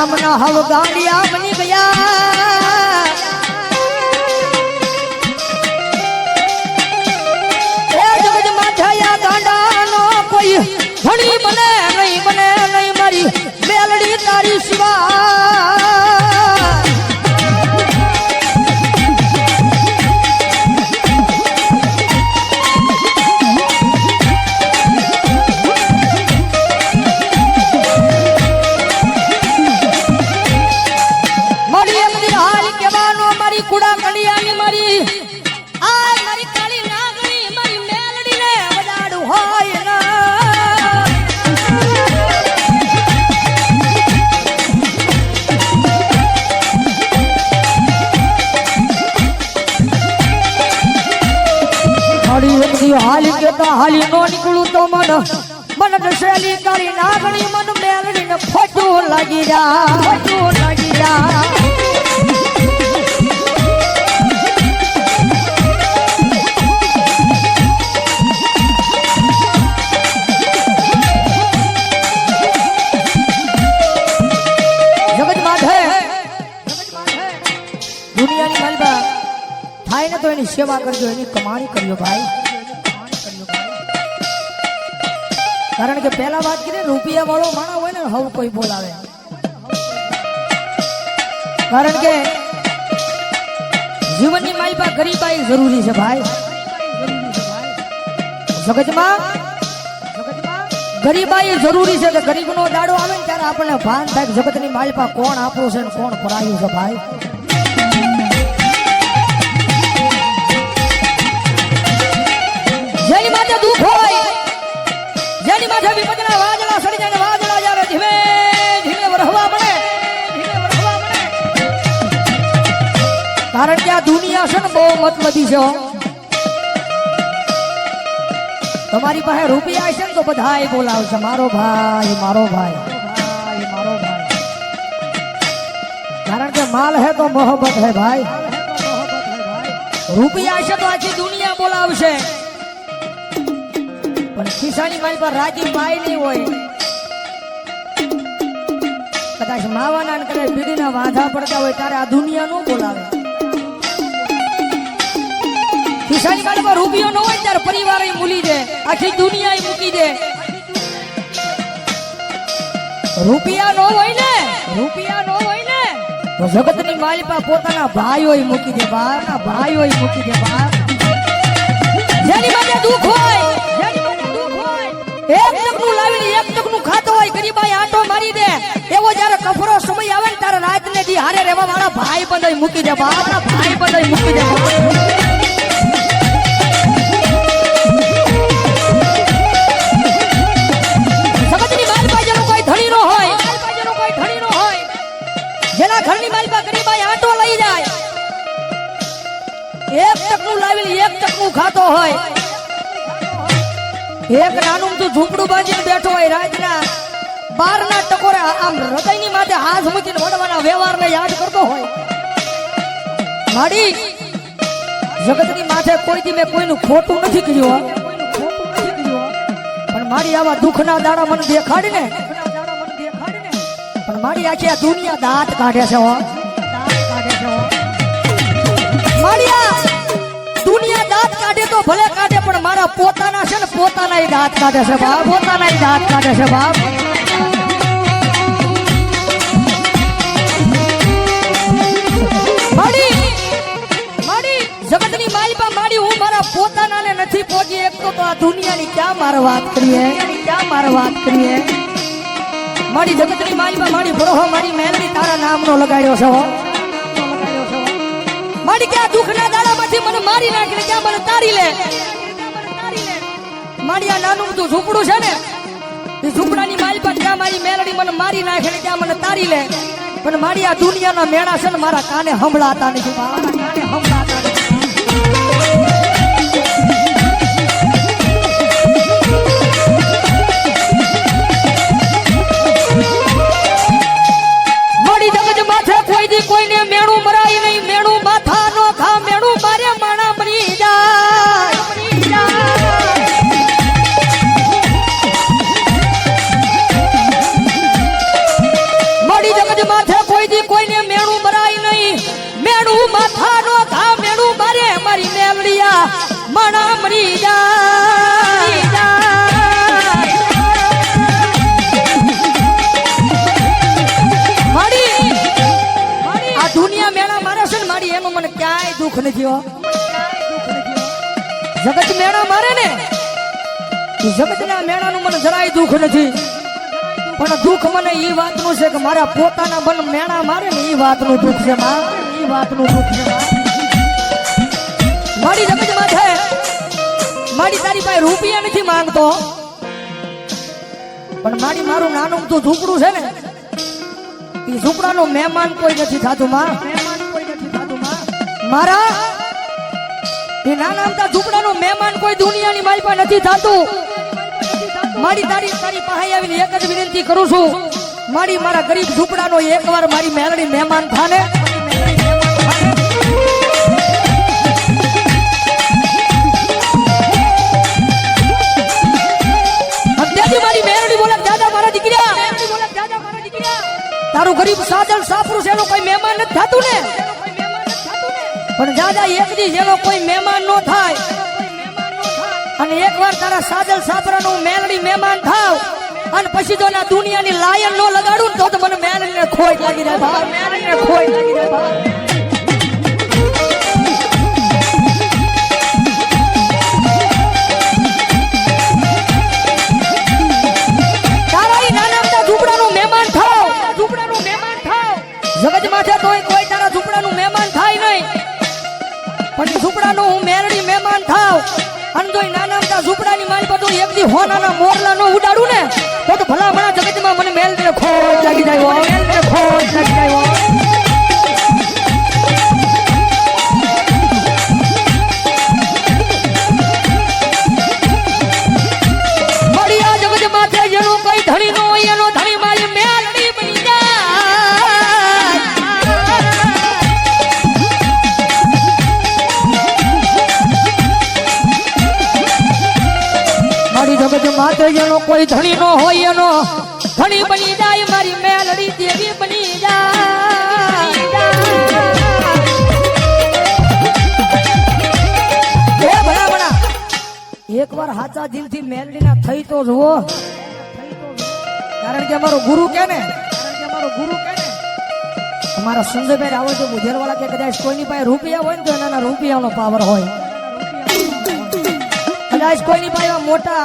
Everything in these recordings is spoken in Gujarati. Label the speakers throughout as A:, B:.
A: નામના હવ ગાંડિયા બની ગયા એ જગતમાં થયા ગાંડાનો કોઈ ધણી બને નહીં મારી મેલડી તારી સિવા કુડા કડિયાની મારી આ મારી કાળી નાગણી મારી મેલડીને વડાડું હોય ના મારી એકદી હાલી કેતા હાલી નો નીકળું તો મન દશેલી કાળી નાગણી મન મેલડીને ફોટું લાગી જા દુનિયાની માલબા થાય ને તો એની સેવા કરજો એની કમાણી કરજો ભાઈ કારણ કે પહેલા વાત કરીએ રૂપિયા વાળો માણસ હોય ને હવ કોઈ બોલાવે કારણ કે જીવનની માલબા ગરીબાઈ જરૂરી છે ભાઈ જગતમાં ગરીબાઈ જરૂરી છે કે ગરીબનો દાડો આવે ને ત્યારે આપણને ભાન થાય જગતની માલબા કોણ આપણું છે ને કોણ પરાયું છે ભાઈ જેની માથે દુઃખ હોય જેની માથે વિપદના વાદળા સડી જાય વાદળા જ્યારે ધીમે ધીમે વરહવા મળે કારણ કે આ દુનિયા છે ને બહુ મતલબી છે તમારી પાસે રૂપિયા છે ને તો બધાય બોલાવશે મારો ભાઈ કારણ કે માલ હે તો મોહબ્બત હે ભાઈ રૂપિયા છે તો આખી દુનિયા બોલાવશે પણ ખિસ્સાની મારી પર રાજી પાય નહીં હોય કદાચ માવાના ને કદાચ બીડીના વાંધા પડતા હોય ત્યારે આ દુનિયા નો બોલાવે ખિસ્સાની મારી પર રૂપિયો ન હોય ત્યારે પરિવાર મૂલી દે આખી દુનિયા મૂકી દે રૂપિયા નો હોય ને તો જગતની માલિપા પોતાના ભાઈઓ મૂકી દે બાપ જેની માટે દુઃખ હોય એક ટકનું લાવીને એક ટકનું ખાતો હોય ગરીબાઈ આટો મારી દે એવો જયારે કફરો સમય આવે ને ત્યારે રાત ને દી હારે રહેવા વાળા ભાઈ બંધ મૂકી દે બાપના ભાઈ બંધ મૂકી દે સમજની માલપા જેનો કોઈ ધણી નો હોય જેના ઘરની માલપા ગરીબાઈ આટો લઈ જાય એક ટકનું લાવીને એક ટકનું ખાતો હોય એક નાનું તું ઝૂંપડું બાંધીને બેઠો હોય રાતના 12 ટકોરે આમ હૃદયની માથે હાથ મૂકીને વડવાના વ્યવહારને યાદ કરતો હોય માડી જગતની માથે કોઈ દી મેં કોઈનું ખોટું નથી કર્યું પણ મારી આવા દુઃખના દાડા મને દેખાડીને પણ મારી આખી આ દુનિયા દાંત કાઢે છે મારી આ દુનિયા દાંત કાઢે તો ભલે કાઢે પણ મારા પોતાના છે ને પોતાના દાંત કાઢે છે બાપ માડી જગતની માલિપા માડી હું મારા પોતાના ને નથી પહોંચી એક તો આ દુનિયાની ક્યાં મારે વાત કરીએ મારી જગતની માલિપા મારી ભરોહો મારી મેલડી તારા નામનો લગાડ્યો છે મારી કે આ દુઃખના દાડામાંથી મને મારી નાખીને ક્યાં મને તારી લે મારી આ નાનું તું ઝૂંપડું છે ને એ ઝૂંપડાની માલિપા ત્યાં મારી મેલડી મને મારી નાખીને ત્યાં મને તારી લે પણ મારી આ દુનિયાના મેળા છે ને મારા કાને સંભળાતા નથી મારી જગત માથે કોઈ દી કોઈને મેળું મરાય નહીં મેળું માથા નો ખા મેળું મારે માણા મરી જાય મારી જગત માણા મરી જાય માડી આ દુનિયા મેળા મારે છે ને માડી એમાં મને ક્યાંય દુઃખ નથી હો જગત મેળા મારે ને જગતના મેળાનું મને જરાય દુઃખ નથી પણ દુઃખ મને ઈ વાતનું છે કે મારા પોતાના મન મેળા મારે ને ઈ વાતનું દુઃખ છે માં ઈ વાતનું દુઃખ છે મારી જગત માથે મારી તારી પાસે રૂપિયા નથી માંગતો પણ મારી મારું નાનું તું ઝૂંપડું છે ને ઈ ઝૂંપડાનો મહેમાન કોઈ નથી થાતું માં મારા એ નાના અમથા ઝૂંપડાનો મહેમાન કોઈ દુનિયાની મારી પાસે નથી થાતું મારી તારી પાસે આવીને એક જ વિનંતી કરું છું મારી મારા ગરીબ ઝૂંપડાનો એકવાર મારી મેલડી મહેમાન થાને મારી મેલડી બોલે દાદા મારા દીકરા તારું ગરીબ સાજલ સાપરું છે એનો કોઈ મહેમાન નથી થાતું ને પણ દાદા એક દી જેનો કોઈ મહેમાન નો થાય અને એકવાર તારા સાજલ સાપરાનું મેલડી મહેમાન થાવ અને પછી જો ના દુનિયાની લાયન નો લગાડું તો મને મેલડીને ખોટ લાગી જાય બહાર મેલડીને ખોટ લાગી જાય બહાર તારા ઈ નાના મોટા ઝૂંપડાનું મહેમાન થાવ જગત માથે તોય કોઈ તારા ઝૂંપડાનું મહેમાન થાય નહીં પણ ઝૂંપડાનું હું મેલડી મહેમાન થાવ અને જો નાના મોટા ઝૂંપડાની મારી પર એક દી હોનાના મોરલા નો ઉડાડું ને તો ભલા ભલા જગતમાં મને મેલડીને ખોટ લાગી જાય મેલડીને ખોટ લાગી જાય મળી આ જગત માથે જેનો કોઈ ધણી નો હોય એનો ધણી મારી મેલડી બની જાય મારી જગત માથે જેનો કોઈ ધણી નો હોય એનો ધણી બની જાય મારી મેલડી દેવી બની જાય એકવાર હાચા દિલથી મેલડીના થઈ તો જુઓ કારણ કે અમારો ગુરુ કે ને અમારા સંજયભાઈ રાવલ તો બુધેરવાળા કે કદાચ કોઈની પાસે રૂપિયા હોય ને તો એના રૂપિયાનો પાવર હોય કદાચ કોઈની પાસે મોટા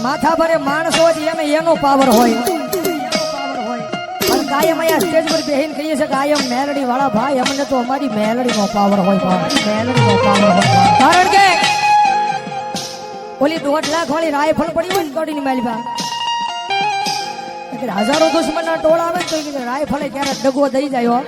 A: માથા ભરે માણસ હોય એને એનો પાવર હોય પણ કાયમ અહીંયા સ્ટેજ પર બેહીને કહીએ છે કે આયમ મેલડી વાળા ભાઈ અમને તો અમારી મેલડીનો પાવર હોય મેલડીનો પાવર હોય કારણ કે ઓલી 1.5 લાખ વાળી રાયફળ પડી હોય ને તોડીની માલી બા હજારો દુશ્મનના ટોળા આવે ને તો રાયફળે ક્યારેક ડગો દઈ જાય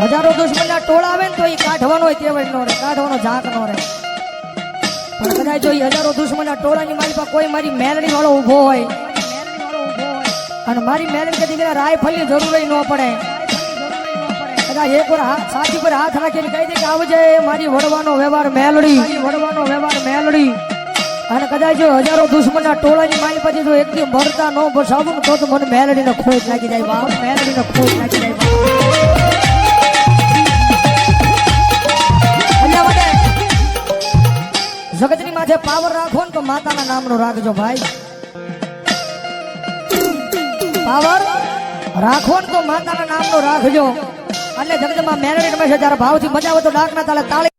A: હજારો દુશ્મનના ટોળા આવે ને તો એ કાઢવાનો તેવડ નો રહે કાઢવાનો ઝાંક નો રહે પણ કદાચ જો હજારો દુશ્મનના ટોળાની મારી પાસે કોઈ મારી મેલડી વાળો ઉભો હોય અને મારી મેલડી કદી રાયફળની જરૂર ન પડે કદાચ એક વાર સાચી પર હાથ રાખીને કહી દે કે આવજે મારી વડવાનો વ્યવહાર મેલડી અને કદાચ જો હજારો દુશ્મનના ટોળાની મારી પછી જો એકથી મરતા ન બસાવું તો મને મેલડીને ખોટ લાગી જાય બાપ મેલડીને ખોટ લાગી જાય જગતની માથે પાવર રાખો ને તો માતાના નામનો રાખજો ભાઈ પાવર રાખો ને તો માતાના નામનો રાખજો એટલે જગતમાં મેલડી રમે છે ત્યારે ભાવથી મજા આવે તો ડાકના તાલે તાળી